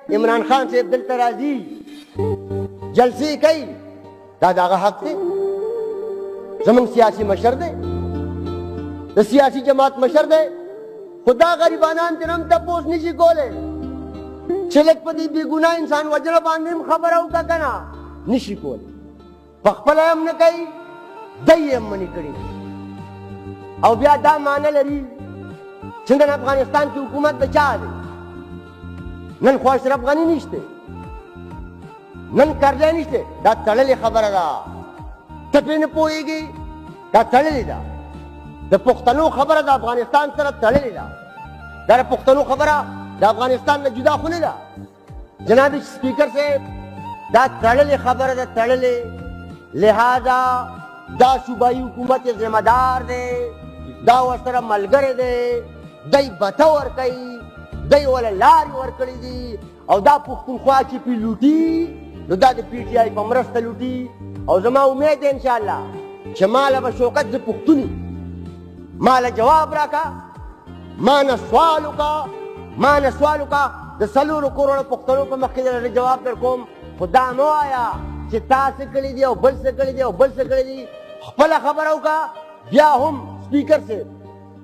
عمران خان صاحب دلته راځي جلسې کوي دا د هغه حق دی زموږ سیاسي مشر دی د سیاسي جماعت مشر دی خو دا غریبانان ترې هم تپوس نشي کولی چې لږ په دې بېګناه انسان وژنه باندې هم خبره وکړه که نه نشي کولی پخپله هم نه کوي دی یې هم منې کړي او بیا دا معنی لري چې نن افغانستان کې حکومت د چا دی نن خو اشرف غني نشته نن کرزی نشته دا تړلې خبره ده ته پرې نه پوهېږي دا تړلې ده د پښتنو خبره د افغانستان سره تړلې ده دا د پښتنو خبره د افغانستان نه جدا خو نه ده جناب سپیکر صاحب دا تړلې خبره ده تړلې لہذا دا صوبایي حکومت یې ذمہ دار دی دا ورسره ملګری دی دی بته ورکوي دی وله لارې ورکړي دي او دا پښتونخوا چې پې لوټي نو دا د پی ټي آی په مرسته لوټي او زما امید دی انشاءالله چې ماله به شوکت زه پښتون یم ماله جواب راکړه مانه سوال وکړه د څلورو کروڑو پښتنو په مخ کې درته جواب در کوم خو دا مه وایه چې تا څه کړي دي او بل څه کړي دي او بل څه کړي دي خپله خبره وکړه بیا هم سپیکر صاحب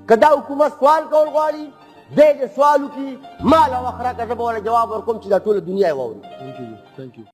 که دا حکومت سوال کول غواړي دی دې سوال وکړي ما له وخت راکړه زه به ورله جواب ورکوم چې دا ټوله دنیا یې واوري